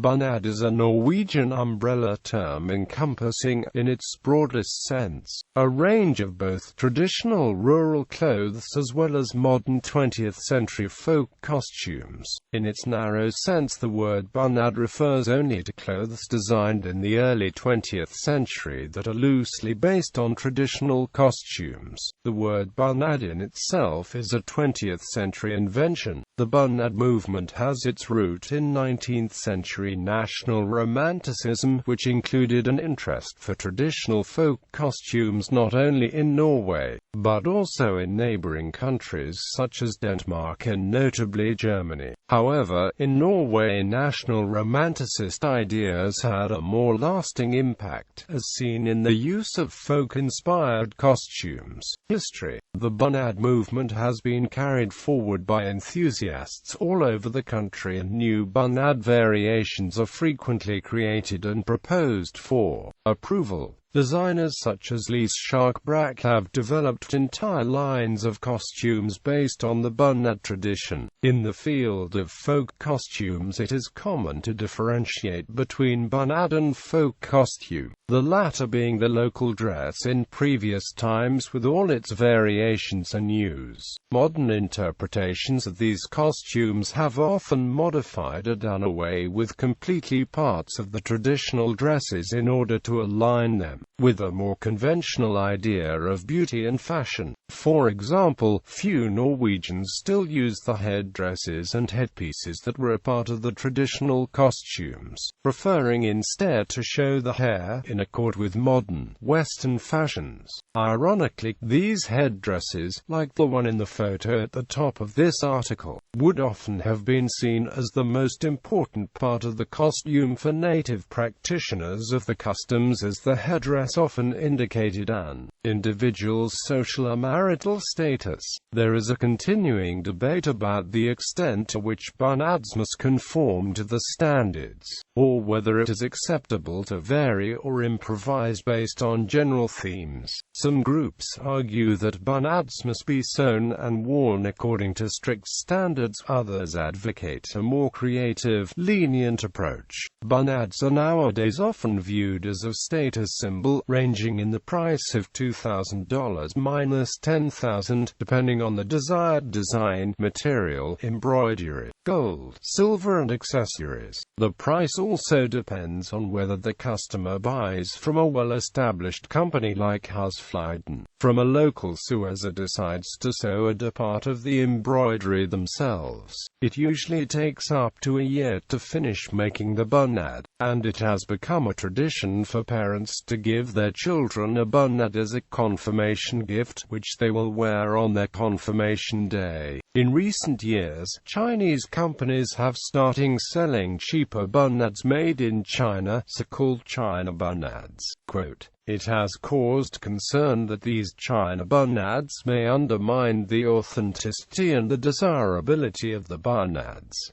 Bunad is a Norwegian umbrella term encompassing, in its broadest sense, a range of both traditional rural clothes as well as modern 20th-century folk costumes. In its narrow sense, the word Bunad refers only to clothes designed in the early 20th century that are loosely based on traditional costumes. The word Bunad in itself is a 20th-century invention. The Bunad movement has its root in 19th-century national romanticism, which included an interest for traditional folk costumes not only in Norway, but also in neighbouring countries such as Denmark and notably Germany. However, in Norway, national romanticist ideas had a more lasting impact, as seen in the use of folk-inspired costumes. History. The Bunad movement has been carried forward by enthusiasts all over the country, and new Bunad variations are frequently created and proposed for approval. Designers such as Lise Sharkbrack have developed entire lines of costumes based on the Bunad tradition. In the field of folk costumes, it is common to differentiate between Bunad and folk costume, the latter being the local dress in previous times with all its variations and hues. Modern interpretations of these costumes have often modified or done away with completely parts of the traditional dresses in order to align them with a more conventional idea of beauty and fashion. For example, few Norwegians still use the headdresses and headpieces that were a part of the traditional costumes, preferring instead to show the hair in accord with modern, Western fashions. Ironically, these headdresses, like the one in the photo at the top of this article, would often have been seen as the most important part of the costume for native practitioners of the customs, as the headdress often indicated an individual's social or marital status. There is a continuing debate about the extent to which Bunads must conform to the standards, or whether it is acceptable to vary or improvise based on general themes. Some groups argue that Bunads must be sewn and worn according to strict standards. Others advocate a more creative, lenient approach. Bunads are nowadays often viewed as a status symbol, ranging in the price of $2,000 minus $10,000, depending on the desired design, material, embroidery, gold, silver and accessories. The price also depends on whether the customer buys from a well-established company like Husfliden, from a local sewer, decides to sew a part of the embroidery themselves. It usually takes up to a year to finish making the Bunad, and it has become a tradition for parents to give their children a Bunad as a confirmation gift, which they will wear on their confirmation day. In recent years, Chinese companies have started selling cheaper Bunads made in China, so-called China Bunads. Quote, "It has caused concern that these China Bunads may undermine the authenticity and the desirability of the Bunads.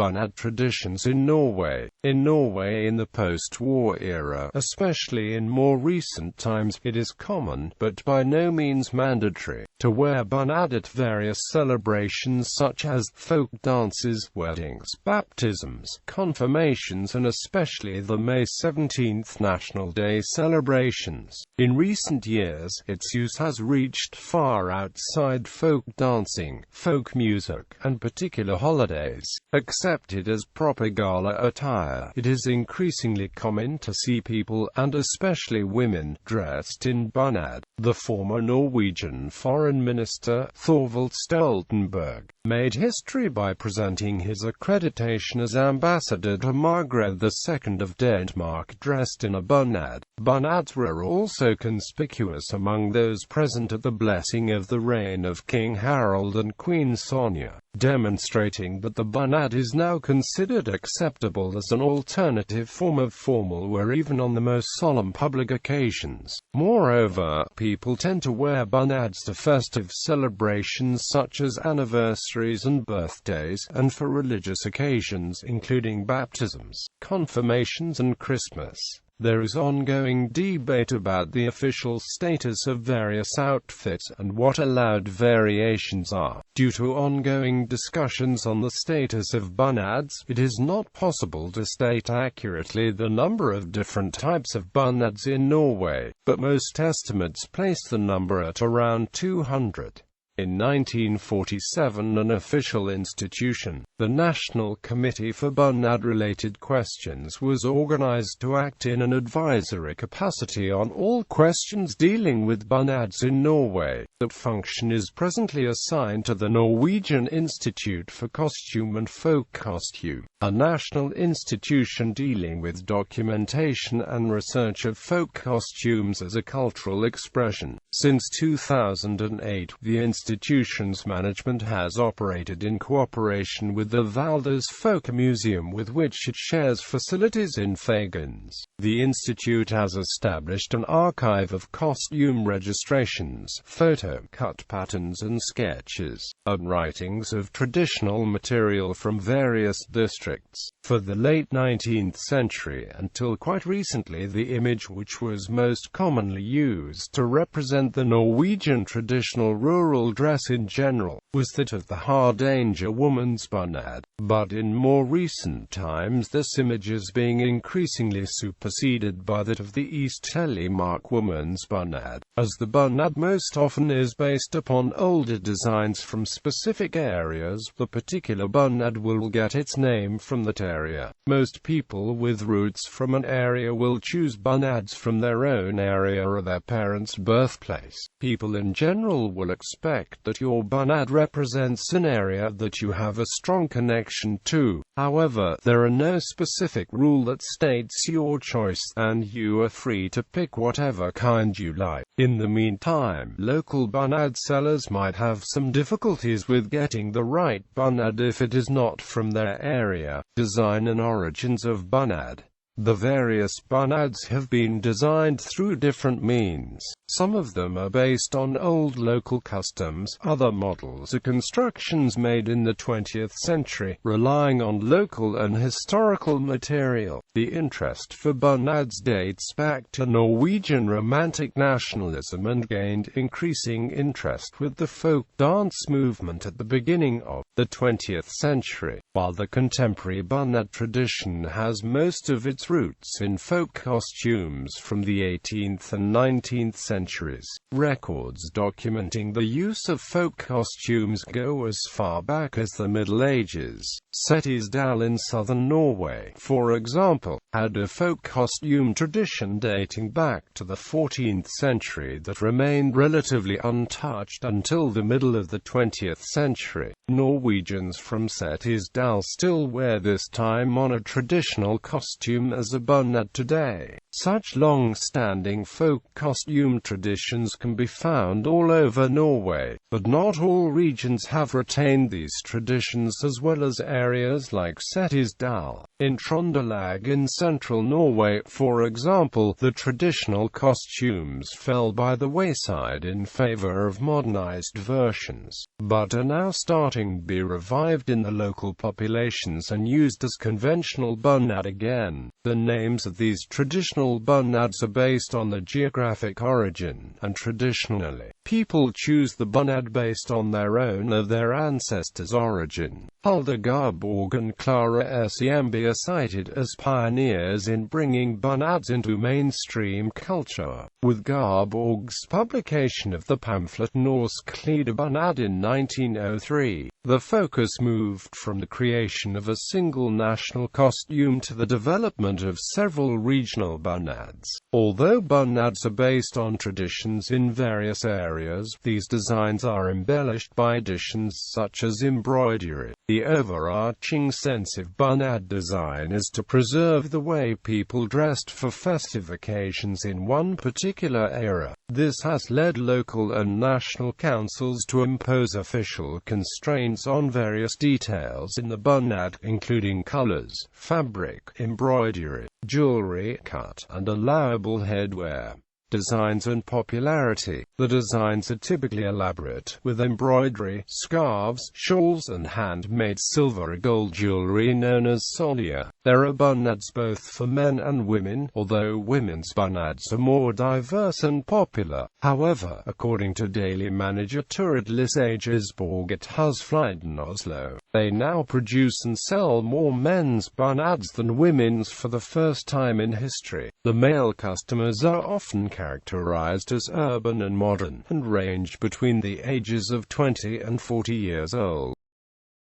Bunad traditions in Norway. In Norway in the post-war era, especially in more recent times, it is common, but by no means mandatory, to wear Bunad at various celebrations such as folk dances, weddings, baptisms, confirmations and especially the May 17th National Day celebrations. In recent years, its use has reached far outside folk dancing, folk music, and particular holidays. Accepted as proper gala attire, it is increasingly common to see people, and especially women, dressed in Bunad. The former Norwegian Foreign Minister, Thorvald Stoltenberg, made history by presenting his accreditation as ambassador to Margaret II of Denmark dressed in a Bunad. Bunads were also conspicuous among those present at the blessing of the reign of King Harald and Queen Sonja, demonstrating that the Bunad is now considered acceptable as an alternative form of formal wear even on the most solemn public occasions. Moreover, people tend to wear Bunads to festive celebrations such as anniversaries and birthdays, and for religious occasions including baptisms, confirmations and Christmas. There is ongoing debate about the official status of various outfits and what allowed variations are. Due to ongoing discussions on the status of bunads, it is not possible to state accurately the number of different types of bunads in Norway, but most estimates place the number at around 200. In 1947, an official institution, the National Committee for Bunad-related Questions, was organized to act in an advisory capacity on all questions dealing with bunads in Norway. That function is presently assigned to the Norwegian Institute for Costume and Folk Costume, a national institution dealing with documentation and research of folk costumes as a cultural expression. Since 2008, the institution's management has operated in cooperation with the Valdres Folk Museum, with which it shares facilities in Fagans. The institute has established an archive of costume registrations, photo cut patterns and sketches, and writings of traditional material from various districts. For the late 19th century until quite recently, the image which was most commonly used to represent the Norwegian traditional rural dress in general was that of the Hardanger woman's bunad, but in more recent times this image is being increasingly superseded by that of the East Telemark woman's bunad, as the bunad most often is based upon older designs from specific areas. The particular bunad will get its name from that area. Most people with roots from an area will choose bunads from their own area or their parents' birthplace. People in general will expect that your bunad represents an area that you have a strong connection to. However, there are no specific rule that states your choice, and you are free to pick whatever kind you like. In the meantime, local bunad sellers might have some difficulties with getting the right bunad if it is not from their area. Design and origins of bunad. The various bunads have been designed through different means. Some of them are based on old local customs, other models are constructions made in the 20th century, relying on local and historical material. The interest for bunads dates back to Norwegian romantic nationalism and gained increasing interest with the folk dance movement at the beginning of the 20th century, while the contemporary bunad tradition has most of its roots in folk costumes from the 18th and 19th centuries. Records documenting the use of folk costumes go as far back as the Middle Ages. Setesdal in southern Norway, for example, had a folk costume tradition dating back to the 14th century that remained relatively untouched until the middle of the 20th century. Norwegians from Setesdal still wear this time-honored traditional costume as a bunad today. Such long-standing folk costume traditions can be found all over Norway, but not all regions have retained these traditions, as well as areas like Setesdal. In Trøndelag in central Norway, for example, the traditional costumes fell by the wayside in favor of modernized versions, but are now starting to be revived in the local populations and used as conventional bunad again. The names of these traditional bunads are based on the geographic origin, and traditionally, people choose the bunad based on their own or their ancestors' origin. Hulda Garborg and Clara Siemby are cited as pioneers in bringing bunads into mainstream culture, with Garborg's publication of the pamphlet Norsk Klædebunad in 1903. The focus moved from the creation of a single national costume to the development of several regional bunads. Although bunads are based on traditions in various areas, these designs are embellished by additions such as embroidery. The overarching sense of bunad design is to preserve the way people dressed for festive occasions in one particular era. This has led local and national councils to impose official constraints on various details in the bunad, including colors, fabric, embroidery, jewelry, cut, and allowable headwear. Designs and popularity. The designs are typically elaborate, with embroidery, scarves, shawls and handmade silver or gold jewelry known as solia. There are bunads both for men and women, although women's bunads are more diverse and popular. However, according to daily manager Turid Lissagesborg at Husfliden in Oslo, they now produce and sell more men's bunads than women's for the first time in history. The male customers are often characterized as urban and modern, and range between the ages of 20 and 40 years old.